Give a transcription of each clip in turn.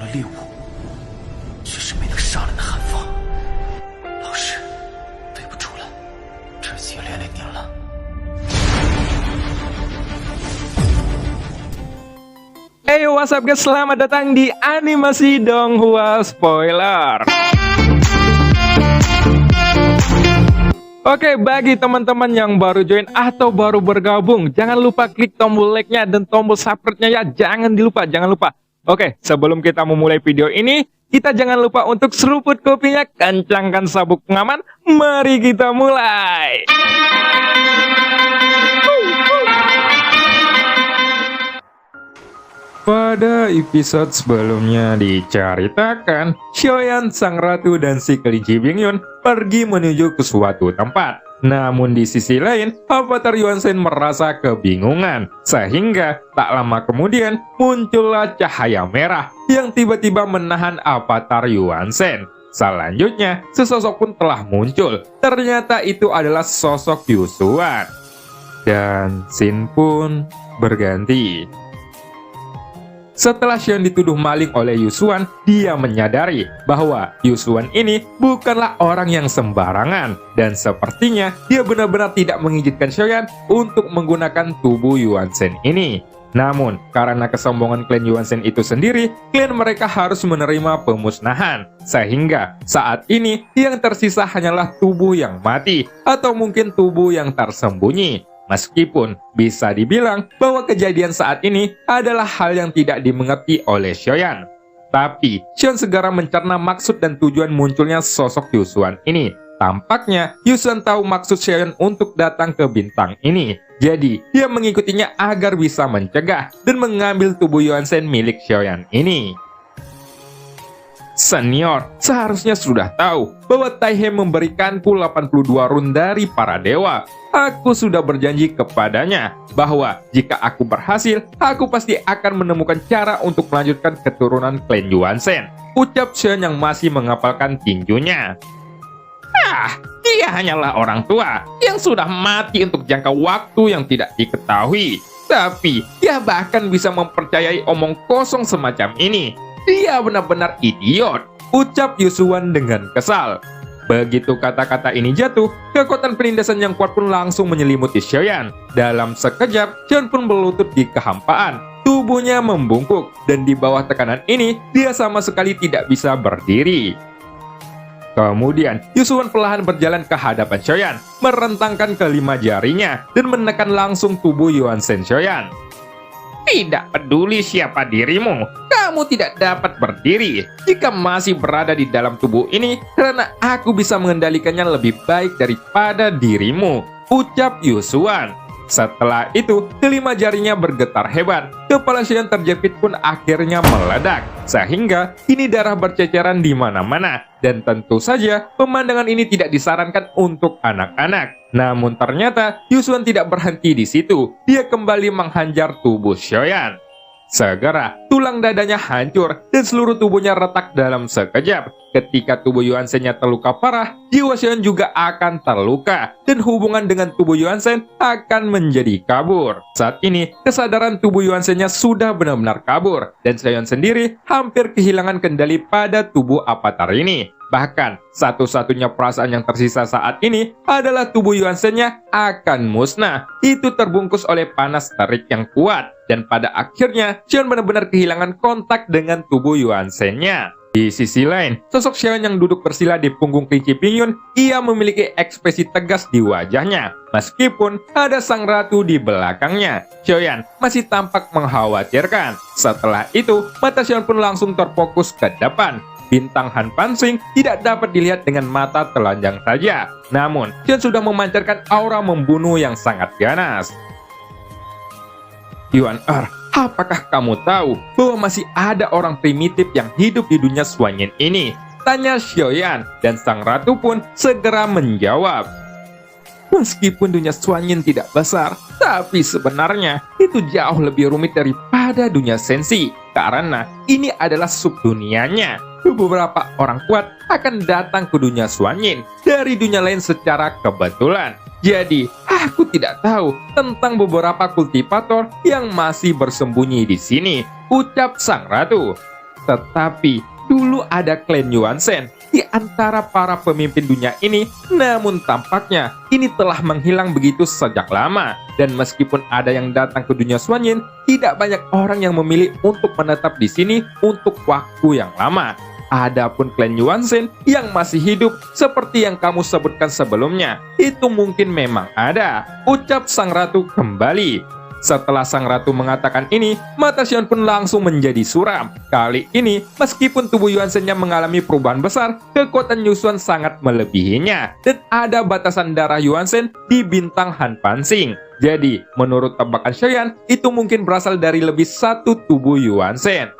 猎物，却是没能杀人的寒风。老师，对不住了，这次也连累您了。Hey, what's up guys? Selamat datang di Animasi Donghua Spoiler. Oke, bagi teman-teman yang baru join atau baru bergabung, jangan lupa klik tombol like-nya dan tombol subscribe-nya ya. Jangan lupa. Oke, sebelum kita memulai video ini, kita jangan lupa untuk seruput kopinya, kencangkan sabuk pengaman. Mari kita mulai. Pada episode sebelumnya diceritakan, Xiaoyan sang ratu dan si kelinci Bingyun pergi menuju ke suatu tempat. Namun di sisi lain, Avatar Yuan Shen merasa kebingungan, sehingga tak lama kemudian muncullah cahaya merah yang tiba-tiba menahan Avatar Yuan Shen. Selanjutnya, sesosok pun telah muncul. Ternyata itu adalah sosok Yusuan. Dan scene pun berganti. Setelah Xion dituduh maling oleh Yusuan, dia menyadari bahwa Yusuan ini bukanlah orang yang sembarangan. Dan sepertinya dia benar-benar tidak mengizinkan Xion untuk menggunakan tubuh Yuan Shen ini. Namun, karena kesombongan klan Yuan Shen itu sendiri, klan mereka harus menerima pemusnahan. Sehingga saat ini yang tersisa hanyalah tubuh yang mati, atau mungkin tubuh yang tersembunyi. Meskipun bisa dibilang bahwa kejadian saat ini adalah hal yang tidak dimengerti oleh Xiaoyan. Tapi, Xion segera mencerna maksud dan tujuan munculnya sosok Yusuan ini. Tampaknya, Yusuan tahu maksud Xiaoyan untuk datang ke bintang ini. Jadi, dia mengikutinya agar bisa mencegah dan mengambil tubuh Yuan Shen milik Xiaoyan ini. Senior seharusnya sudah tahu bahwa Taihe memberikanku 82 run dari para dewa. Aku sudah berjanji kepadanya bahwa jika aku berhasil, aku pasti akan menemukan cara untuk melanjutkan keturunan klan Yuan Shen. Ucap Xion yang masih mengapalkan tinjunya. Dia hanyalah orang tua yang sudah mati untuk jangka waktu yang tidak diketahui. Tapi dia bahkan bisa mempercayai omong kosong semacam ini. Dia benar-benar idiot, ucap Yusuan dengan kesal. Begitu kata-kata ini jatuh, kekuatan penindasan yang kuat pun langsung menyelimuti Xiaoyan. Dalam sekejap, Xiaoyan pun berlutut di kehampaan. Tubuhnya membungkuk, dan di bawah tekanan ini, dia sama sekali tidak bisa berdiri. Kemudian, Yusuan perlahan berjalan ke hadapan Xiaoyan, merentangkan kelima jarinya, dan menekan langsung tubuh Yuan Shen Xiaoyan. Tidak peduli siapa dirimu, kamu tidak dapat berdiri jika masih berada di dalam tubuh ini karena aku bisa mengendalikannya lebih baik daripada dirimu, ucap Yusuan. Setelah itu, kelima jarinya bergetar hebat. Kepala Xion terjepit pun akhirnya meledak, sehingga kini darah berceceran di mana-mana. Dan tentu saja, pemandangan ini tidak disarankan untuk anak-anak. Namun ternyata, Yusuan tidak berhenti di situ. Dia kembali menghanjar tubuh Xiaoyan. Segera, tulang dadanya hancur dan seluruh tubuhnya retak dalam sekejap. Ketika tubuh Yuan Shen-nya terluka parah, jiwa Xion juga akan terluka dan hubungan dengan tubuh Yuan Shen akan menjadi kabur. Saat ini, kesadaran tubuh Yuan Shen-nya sudah benar-benar kabur dan Xion sendiri hampir kehilangan kendali pada tubuh avatar ini. Bahkan, satu-satunya perasaan yang tersisa saat ini adalah tubuh Yuan Shen-nya akan musnah. Itu terbungkus oleh panas terik yang kuat. Dan pada akhirnya, Xion benar-benar kehilangan kontak dengan tubuh Yuan Shen-nya. Di sisi lain, sosok Xion yang duduk bersila di punggung kelinci Bingyun, ia memiliki ekspresi tegas di wajahnya. Meskipun ada sang ratu di belakangnya, Xion masih tampak mengkhawatirkan. Setelah itu, mata Xion pun langsung terfokus ke depan. Bintang Han Pansing tidak dapat dilihat dengan mata telanjang saja. Namun, Xion sudah memancarkan aura membunuh yang sangat ganas. Yuan apakah kamu tahu bahwa masih ada orang primitif yang hidup di dunia Suanyin ini? Tanya Xiaoyan, dan sang ratu pun segera menjawab. Meskipun dunia Suanyin tidak besar, tapi sebenarnya itu jauh lebih rumit daripada dunia Sensi. Karena ini adalah subdunianya. Beberapa orang kuat akan datang ke dunia Suanyin dari dunia lain secara kebetulan. Jadi, aku tidak tahu tentang beberapa kultivator yang masih bersembunyi di sini, ucap sang ratu. Tetapi dulu ada klan Yuan-shen di antara para pemimpin dunia ini, namun tampaknya ini telah menghilang begitu sejak lama. Dan meskipun ada yang datang ke dunia Xuanyin, tidak banyak orang yang memilih untuk menetap di sini untuk waktu yang lama. Adapun klan Yuan-shen yang masih hidup seperti yang kamu sebutkan sebelumnya, itu mungkin memang ada, ucap sang ratu kembali. Setelah sang ratu mengatakan ini, mata Xion pun langsung menjadi suram. Kali ini, meskipun tubuh Yuan-shen-nya mengalami perubahan besar, kekuatan Yusuan sangat melebihinya. Dan ada batasan darah Yuan-shen di bintang Han Pansing. Jadi, menurut tebakan Xian, itu mungkin berasal dari lebih satu tubuh Yuan-shen.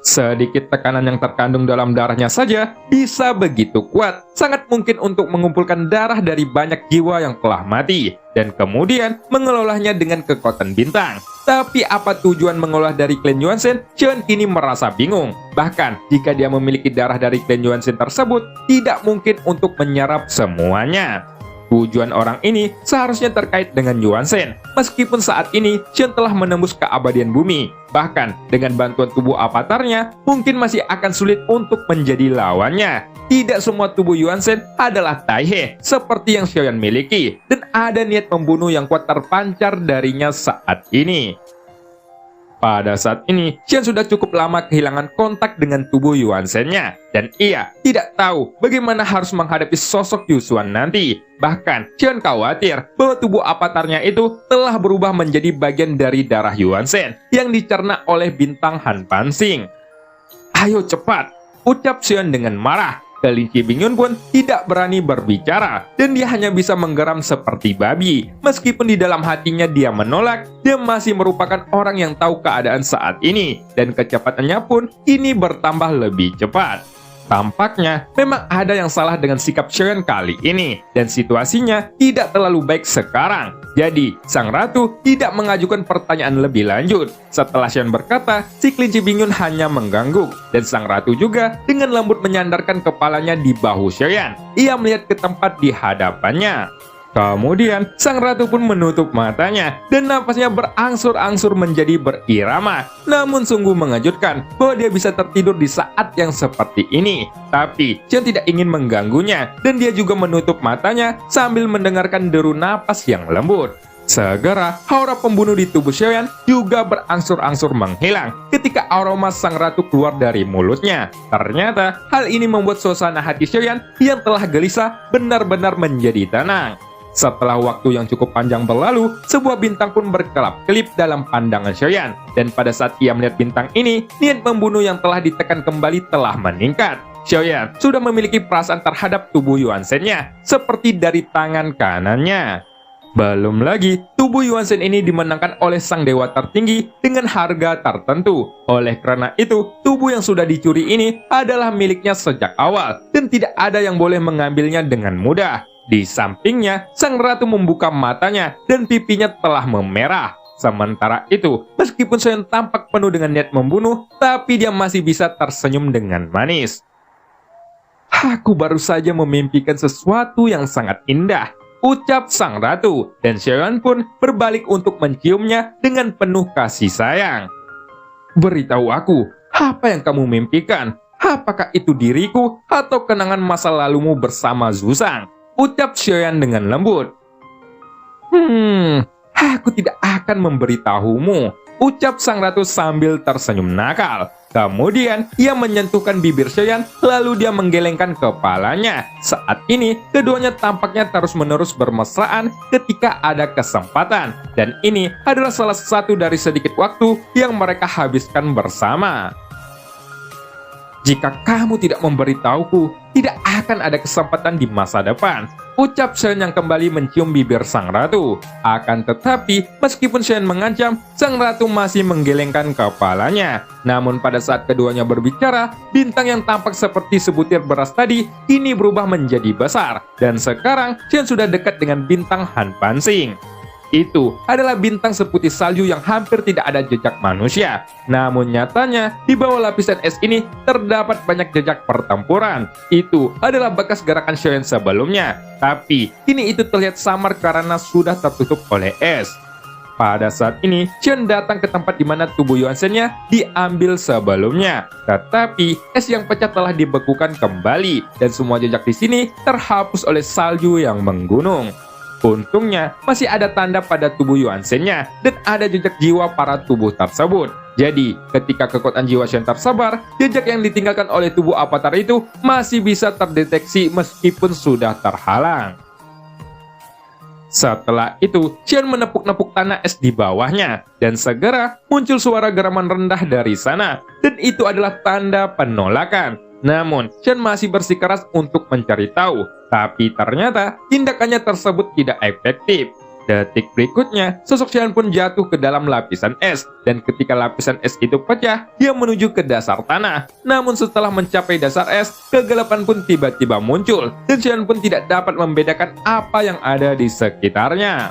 Sedikit tekanan yang terkandung dalam darahnya saja bisa begitu kuat, sangat mungkin untuk mengumpulkan darah dari banyak jiwa yang telah mati, dan kemudian mengelolanya dengan kekuatan bintang. Tapi apa tujuan mengolah dari klan Yuan-shen? Xion kini merasa bingung. Bahkan, jika dia memiliki darah dari klan Yuan-shen tersebut, tidak mungkin untuk menyerap semuanya. Tujuan orang ini seharusnya terkait dengan Yuan-shen. Meskipun saat ini Xion telah menembus keabadian bumi, bahkan dengan bantuan tubuh avatarnya, mungkin masih akan sulit untuk menjadi lawannya. Tidak semua tubuh Yuan-shen adalah Taihe seperti yang Xion miliki, dan ada niat membunuh yang kuat terpancar darinya saat ini. Pada saat ini, Xion sudah cukup lama kehilangan kontak dengan tubuh Yuan-shen-nya, dan ia tidak tahu bagaimana harus menghadapi sosok Yusuan nanti. Bahkan, Xion khawatir bahwa tubuh avatarnya itu telah berubah menjadi bagian dari darah Yuan-shen yang dicerna oleh bintang Han Pansing. Ayo cepat, ucap Xion dengan marah. Kelinci Bingyun pun tidak berani berbicara, dan dia hanya bisa menggeram seperti babi. Meskipun di dalam hatinya dia menolak, dia masih merupakan orang yang tahu keadaan saat ini, dan kecepatannya pun kini bertambah lebih cepat. Tampaknya memang ada yang salah dengan sikap Xion kali ini, dan situasinya tidak terlalu baik sekarang. Jadi, sang ratu tidak mengajukan pertanyaan lebih lanjut. Setelah Xion berkata, si kelinci Bingyun hanya mengganggu, dan sang ratu juga dengan lembut menyandarkan kepalanya di bahu Xion. Ia melihat ke tempat di hadapannya. Kemudian, sang ratu pun menutup matanya, dan napasnya berangsur-angsur menjadi berirama. Namun sungguh mengejutkan bahwa dia bisa tertidur di saat yang seperti ini. Tapi, Xion tidak ingin mengganggunya, dan dia juga menutup matanya sambil mendengarkan deru napas yang lembut. Segera, aura pembunuh di tubuh Xion juga berangsur-angsur menghilang ketika aroma sang ratu keluar dari mulutnya. Ternyata, hal ini membuat suasana hati Xion yang telah gelisah benar-benar menjadi tenang. Setelah waktu yang cukup panjang berlalu, sebuah bintang pun berkelap-kelip dalam pandangan Xion. Dan pada saat ia melihat bintang ini, niat membunuh yang telah ditekan kembali telah meningkat. Xion sudah memiliki perasaan terhadap tubuh Yuan-shen-nya, seperti dari tangan kanannya. Belum lagi, tubuh Yuan-shen ini dimenangkan oleh sang dewa tertinggi dengan harga tertentu. Oleh karena itu, tubuh yang sudah dicuri ini adalah miliknya sejak awal, dan tidak ada yang boleh mengambilnya dengan mudah. Di sampingnya, sang ratu membuka matanya dan pipinya telah memerah. Sementara itu, meskipun Xion tampak penuh dengan niat membunuh, tapi dia masih bisa tersenyum dengan manis. Aku baru saja memimpikan sesuatu yang sangat indah, ucap sang ratu, dan Xion pun berbalik untuk menciumnya dengan penuh kasih sayang. Beritahu aku, apa yang kamu mimpikan? Apakah itu diriku atau kenangan masa lalumu bersama Zuzang? Ucap Xion dengan lembut. Aku tidak akan memberitahumu, ucap sang ratu sambil tersenyum nakal. Kemudian, ia menyentuhkan bibir Xion, lalu dia menggelengkan kepalanya. Saat ini, keduanya tampaknya terus-menerus bermesraan ketika ada kesempatan. Dan ini adalah salah satu dari sedikit waktu yang mereka habiskan bersama. Jika kamu tidak memberitahuku, tidak akan ada kesempatan di masa depan, ucap Xion yang kembali mencium bibir sang ratu. Akan tetapi, meskipun Xion mengancam, sang ratu masih menggelengkan kepalanya. Namun pada saat keduanya berbicara, bintang yang tampak seperti sebutir beras tadi kini berubah menjadi besar. Dan sekarang, Xion sudah dekat dengan bintang Han Pansing. Itu adalah bintang seputih salju yang hampir tidak ada jejak manusia. Namun nyatanya, di bawah lapisan es ini terdapat banyak jejak pertempuran. Itu adalah bekas gerakan Xion sebelumnya. Tapi, kini itu terlihat samar karena sudah tertutup oleh es. Pada saat ini, Chen datang ke tempat di mana tubuh Yuan Shen-nya diambil sebelumnya. Tetapi, es yang pecah telah dibekukan kembali, dan semua jejak di sini terhapus oleh salju yang menggunung. Untungnya, masih ada tanda pada tubuh Yuan Shen-nya, dan ada jejak jiwa para tubuh tersebut. Jadi, ketika kekuatan jiwa Shen tersebar, jejak yang ditinggalkan oleh tubuh avatar itu masih bisa terdeteksi meskipun sudah terhalang. Setelah itu, Chen menepuk-nepuk tanah es di bawahnya, dan segera muncul suara geraman rendah dari sana, dan itu adalah tanda penolakan. Namun, Chen masih bersikeras untuk mencari tahu, tapi ternyata tindakannya tersebut tidak efektif. Detik berikutnya, sosok Chen pun jatuh ke dalam lapisan es, dan ketika lapisan es itu pecah, dia menuju ke dasar tanah. Namun setelah mencapai dasar es, kegelapan pun tiba-tiba muncul, dan Chen pun tidak dapat membedakan apa yang ada di sekitarnya.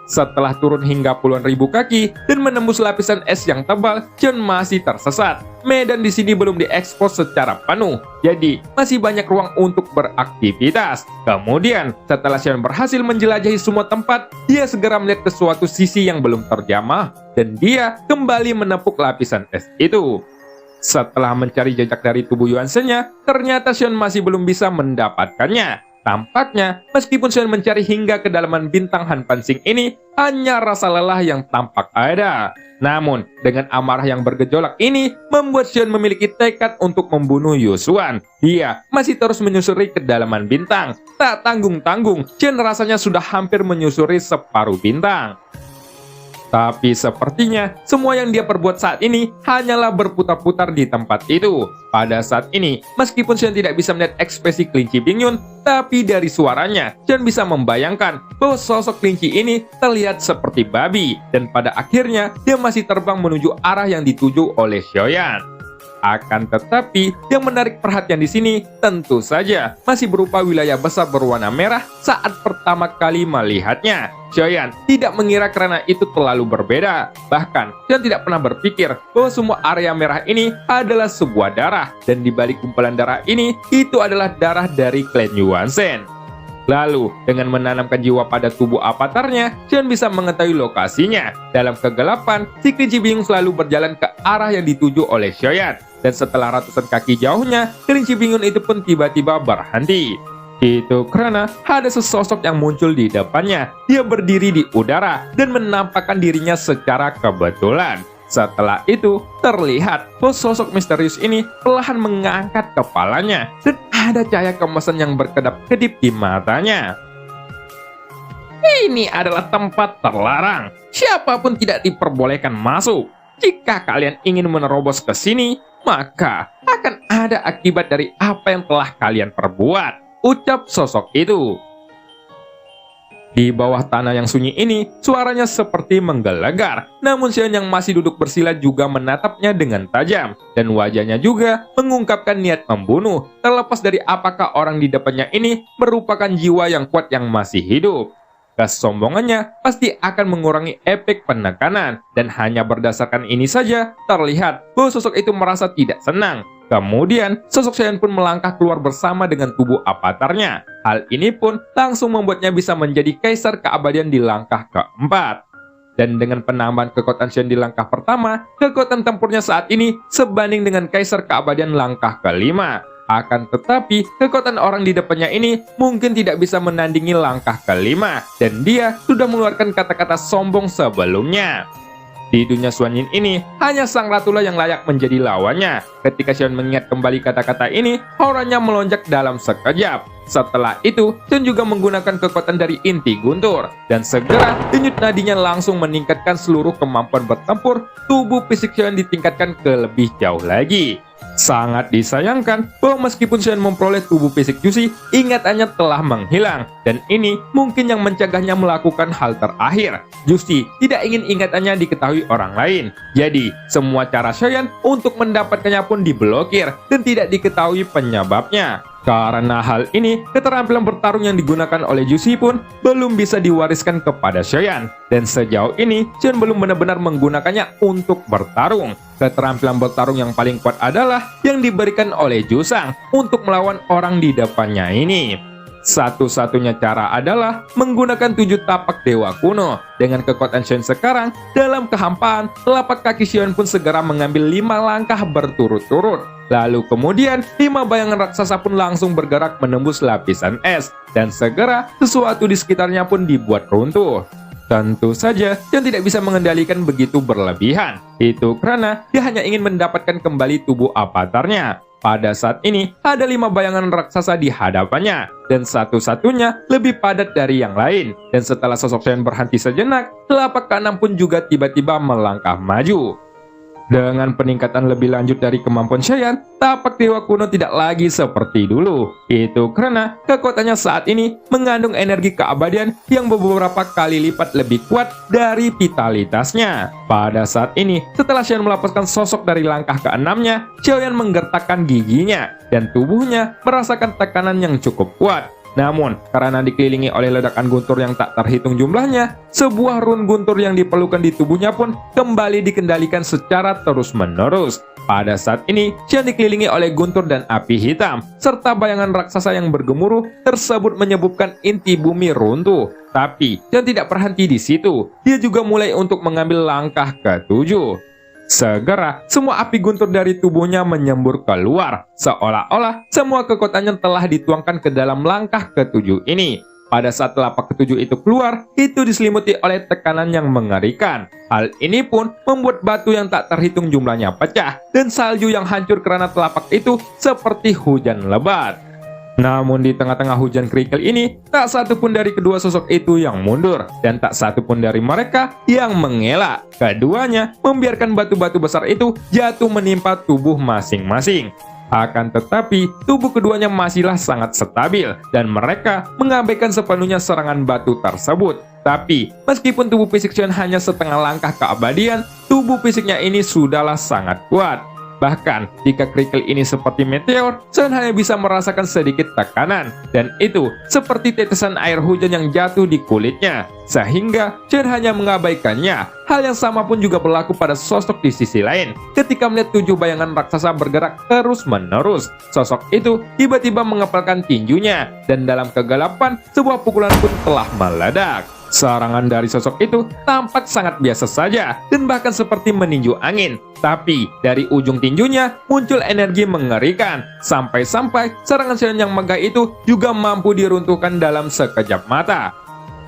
Setelah turun hingga puluhan ribu kaki dan menembus lapisan es yang tebal, Chen masih tersesat. Medan di sini belum diekspos secara penuh, jadi masih banyak ruang untuk beraktivitas. Kemudian, setelah Chen berhasil menjelajahi semua tempat, dia segera melihat ke suatu sisi yang belum terjamah, dan dia kembali menepuk lapisan es itu. Setelah mencari jejak dari tubuh Yuan Shen-nya, ternyata Chen masih belum bisa mendapatkannya. Tampaknya, meskipun Chen mencari hingga kedalaman bintang Han Pansing ini, hanya rasa lelah yang tampak ada. Namun, dengan amarah yang bergejolak ini, membuat Chen memiliki tekad untuk membunuh Yusuan. Dia masih terus menyusuri kedalaman bintang. Tak tanggung-tanggung, Chen rasanya sudah hampir menyusuri separuh bintang. Tapi sepertinya semua yang dia perbuat saat ini hanyalah berputar-putar di tempat itu. Pada saat ini, meskipun Chen tidak bisa melihat ekspresi kelinci Bingyun, tapi dari suaranya, Chen bisa membayangkan bahwa sosok kelinci ini terlihat seperti babi, dan pada akhirnya dia masih terbang menuju arah yang dituju oleh Xiaoyan. Akan tetapi, yang menarik perhatian di sini tentu saja masih berupa wilayah besar berwarna merah saat pertama kali melihatnya. Xiaoyan tidak mengira karena itu terlalu berbeda. Bahkan, Xiaoyan tidak pernah berpikir bahwa semua area merah ini adalah sebuah darah, dan di balik kumpulan darah ini, itu adalah darah dari klan Yuan Shen. Lalu, dengan menanamkan jiwa pada tubuh avatarnya, Xiaoyan bisa mengetahui lokasinya. Dalam kegelapan, si kelinci bingung selalu berjalan ke arah yang dituju oleh Xiaoyan. Dan setelah ratusan kaki jauhnya, kelinci bingung itu pun tiba-tiba berhenti. Itu karena ada sesosok yang muncul di depannya. Dia berdiri di udara dan menampakkan dirinya secara kebetulan. Setelah itu, terlihat bahwa sosok misterius ini perlahan mengangkat kepalanya dan ada cahaya kemasan yang berkedap-kedip di matanya. Ini adalah tempat terlarang. Siapapun tidak diperbolehkan masuk. Jika kalian ingin menerobos ke sini, maka akan ada akibat dari apa yang telah kalian perbuat, ucap sosok itu. Di bawah tanah yang sunyi ini, suaranya seperti menggelegar. Namun Xiaoyan yang masih duduk bersila juga menatapnya dengan tajam, dan wajahnya juga mengungkapkan niat membunuh, terlepas dari apakah orang di depannya ini merupakan jiwa yang kuat yang masih hidup. Kesombongannya pasti akan mengurangi efek penekanan, dan hanya berdasarkan ini saja terlihat bahwa sosok itu merasa tidak senang. Kemudian, sosok Xiaoyan pun melangkah keluar bersama dengan tubuh avatarnya. Hal ini pun langsung membuatnya bisa menjadi kaisar keabadian di langkah keempat. Dan dengan penambahan kekuatan Xiaoyan di langkah pertama, kekuatan tempurnya saat ini sebanding dengan kaisar keabadian langkah kelima. Akan tetapi, kekuatan orang di depannya ini mungkin tidak bisa menandingi langkah kelima, dan dia sudah mengeluarkan kata-kata sombong sebelumnya. Di dunia Xuan Yin ini, hanya sang ratulah yang layak menjadi lawannya. Ketika Xiaoyan mengingat kembali kata-kata ini, auranya melonjak dalam sekejap. Setelah itu, Xiaoyan juga menggunakan kekuatan dari inti guntur, dan segera denyut nadinya langsung meningkatkan seluruh kemampuan bertempur. Tubuh fisik Xiaoyan ditingkatkan ke lebih jauh lagi. Sangat disayangkan bahwa meskipun Xiaoyan memperoleh tubuh fisik Jushi, ingatannya telah menghilang, dan ini mungkin yang mencegahnya melakukan hal terakhir. Jushi tidak ingin ingatannya diketahui orang lain, jadi semua cara Xiaoyan untuk mendapatkannya pun diblokir dan tidak diketahui penyebabnya. Karena hal ini, keterampilan bertarung yang digunakan oleh Jushi pun belum bisa diwariskan kepada Xiaoyan. Dan sejauh ini, Xiaoyan belum benar-benar menggunakannya untuk bertarung. Keterampilan bertarung yang paling kuat adalah yang diberikan oleh Jusang untuk melawan orang di depannya ini. Satu-satunya cara adalah menggunakan 7 tapak dewa kuno. Dengan kekuatan Xion sekarang, dalam kehampaan, telapak kaki Xion pun segera mengambil 5 langkah berturut-turut. Lalu kemudian, 5 bayangan raksasa pun langsung bergerak menembus lapisan es. Dan segera, sesuatu di sekitarnya pun dibuat runtuh. Tentu saja, Xion tidak bisa mengendalikan begitu berlebihan. Itu karena dia hanya ingin mendapatkan kembali tubuh avatarnya. Pada saat ini, ada 5 bayangan raksasa di hadapannya, dan satu-satunya lebih padat dari yang lain. Dan setelah sosok Xion berhenti sejenak, telapak keenam pun juga tiba-tiba melangkah maju. Dengan peningkatan lebih lanjut dari kemampuan Xion, tapak dewa kuno tidak lagi seperti dulu. Itu karena kekuatannya saat ini mengandung energi keabadian yang beberapa kali lipat lebih kuat dari vitalitasnya. Pada saat ini, setelah Xion melepaskan sosok dari langkah keenamnya, Xion menggertakkan giginya, dan tubuhnya merasakan tekanan yang cukup kuat. Namun, karena dikelilingi oleh ledakan guntur yang tak terhitung jumlahnya, sebuah rune guntur yang diperlukan di tubuhnya pun kembali dikendalikan secara terus-menerus. Pada saat ini, Xion dikelilingi oleh guntur dan api hitam, serta bayangan raksasa yang bergemuruh tersebut menyebabkan inti bumi runtuh. Tapi, Xion tidak berhenti di situ. Dia juga mulai untuk mengambil langkah ke-7. Segera, semua api guntur dari tubuhnya menyembur keluar, seolah-olah semua kekuatannya telah dituangkan ke dalam langkah ke-7 ini. Pada saat telapak ke-7 itu keluar, itu diselimuti oleh tekanan yang mengerikan. Hal ini pun membuat batu yang tak terhitung jumlahnya pecah, dan salju yang hancur karena telapak itu seperti hujan lebat. Namun di tengah-tengah hujan kerikil ini, tak satu pun dari kedua sosok itu yang mundur, dan tak satu pun dari mereka yang mengelak. Keduanya membiarkan batu-batu besar itu jatuh menimpa tubuh masing-masing. Akan tetapi, tubuh keduanya masihlah sangat stabil, dan mereka mengabaikan sepenuhnya serangan batu tersebut. Tapi, meskipun tubuh fisik Xion hanya setengah langkah keabadian, tubuh fisiknya ini sudahlah sangat kuat. Bahkan, jika kerikil ini seperti meteor, Xion hanya bisa merasakan sedikit tekanan, dan itu seperti tetesan air hujan yang jatuh di kulitnya, sehingga Xion hanya mengabaikannya. Hal yang sama pun juga berlaku pada sosok di sisi lain. Ketika melihat 7 bayangan raksasa bergerak terus-menerus, sosok itu tiba-tiba mengepalkan tinjunya, dan dalam kegelapan, sebuah pukulan pun telah meledak. Serangan dari sosok itu tampak sangat biasa saja dan bahkan seperti meninju angin. Tapi dari ujung tinjunya muncul energi mengerikan. Sampai-sampai serangan Xion yang megah itu juga mampu diruntuhkan dalam sekejap mata.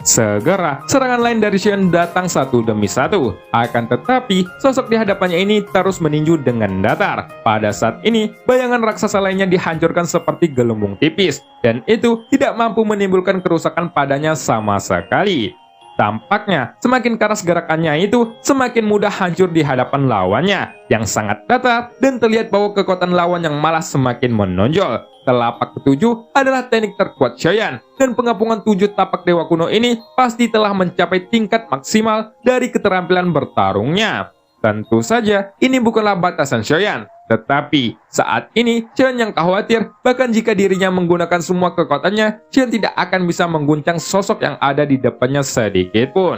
Segera, serangan lain dari Xion datang satu demi satu. Akan tetapi, sosok di hadapannya ini terus meninju dengan datar. Pada saat ini, bayangan raksasa lainnya dihancurkan seperti gelembung tipis, dan itu tidak mampu menimbulkan kerusakan padanya sama sekali. Tampaknya, semakin keras gerakannya itu, semakin mudah hancur di hadapan lawannya, yang sangat datar, dan terlihat bahwa kekuatan lawan yang malah semakin menonjol. Telapak ke-7 adalah teknik terkuat Xion, dan pengapungan 7 tapak dewa kuno ini pasti telah mencapai tingkat maksimal dari keterampilan bertarungnya. Tentu saja, ini bukanlah batasan Xion, tetapi saat ini Xion yang khawatir, bahkan jika dirinya menggunakan semua kekuatannya, Xion tidak akan bisa mengguncang sosok yang ada di depannya sedikit pun.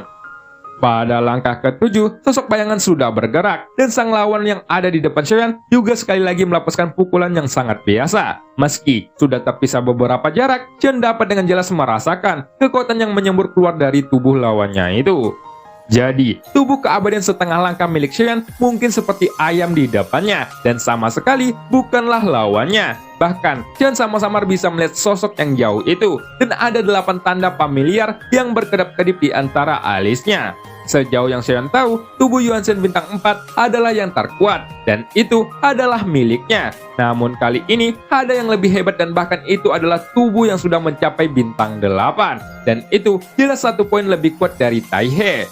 Pada langkah ke-7, sosok bayangan sudah bergerak, dan sang lawan yang ada di depan Xion juga sekali lagi melepaskan pukulan yang sangat biasa. Meski sudah terpisah beberapa jarak, Xion dapat dengan jelas merasakan kekuatan yang menyembur keluar dari tubuh lawannya itu. Jadi, tubuh keabadian setengah langkah milik Xion mungkin seperti ayam di depannya, dan sama sekali bukanlah lawannya. Bahkan, Xion sama-sama bisa melihat sosok yang jauh itu, dan ada 8 tanda familiar yang berkedap-kedip di antara alisnya. Sejauh yang Xion tahu, tubuh Yuan Shen bintang 4 adalah yang terkuat, dan itu adalah miliknya. Namun kali ini, ada yang lebih hebat dan bahkan itu adalah tubuh yang sudah mencapai bintang 8, dan itu jelas 1 poin lebih kuat dari Tai He.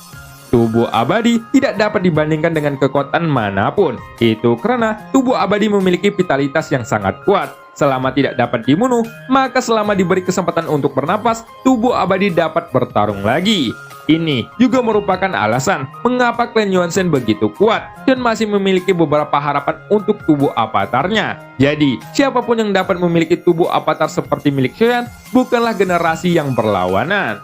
Tubuh abadi tidak dapat dibandingkan dengan kekuatan manapun. Itu karena tubuh abadi memiliki vitalitas yang sangat kuat. Selama tidak dapat dibunuh, maka selama diberi kesempatan untuk bernapas, tubuh abadi dapat bertarung lagi. Ini juga merupakan alasan mengapa klan Yuan Shen begitu kuat dan masih memiliki beberapa harapan untuk tubuh avatarnya. Jadi, siapapun yang dapat memiliki tubuh avatar seperti milik Xion bukanlah generasi yang berlawanan.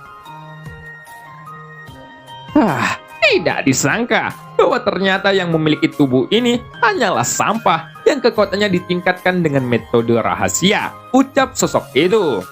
Tidak disangka bahwa ternyata yang memiliki tubuh ini hanyalah sampah yang kekuatannya ditingkatkan dengan metode rahasia, ucap sosok itu.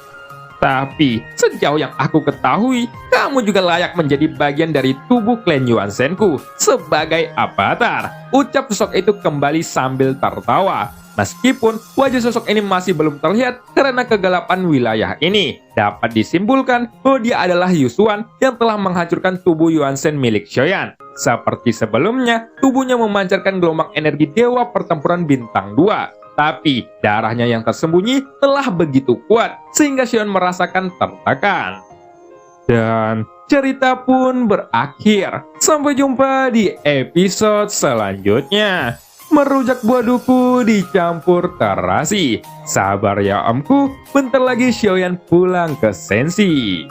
Tapi, sejauh yang aku ketahui, kamu juga layak menjadi bagian dari tubuh klan Yuan Shenku sebagai avatar. Ucap sosok itu kembali sambil tertawa. Meskipun wajah sosok ini masih belum terlihat karena kegelapan wilayah ini, dapat disimpulkan bahwa dia adalah Yusuan yang telah menghancurkan tubuh Yuan Shen milik Xiaoyan. Seperti sebelumnya, tubuhnya memancarkan gelombang energi Dewa Pertempuran Bintang 2. Tapi, darahnya yang tersembunyi telah begitu kuat, sehingga Xion merasakan tertekan. Dan cerita pun berakhir. Sampai jumpa di episode selanjutnya. Merujak buah duku dicampur terasi. Sabar ya omku, bentar lagi Xiaoyan pulang ke Sensi.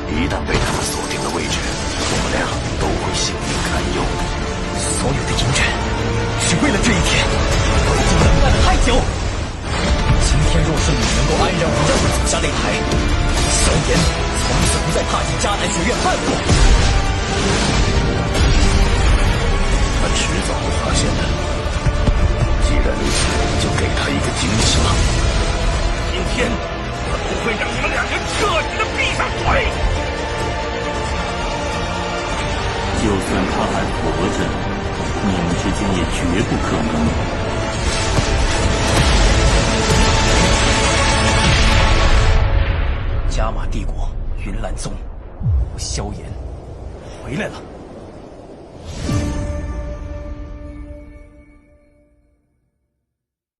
一旦被他们锁定了位置，我们俩都会性命堪忧。所有的阴阵，是为了这一天，我已经等待了太久。今天若是你能够安然无恙地走下擂台，萧炎从此不再踏进迦南学院半步。他迟早会发现的。既然如此，就给他一个惊喜吧。今天，我不会让你们两人彻底的闭上嘴。就算他还活着，你们之间也绝不可能。加玛帝国云岚宗，萧炎回来了。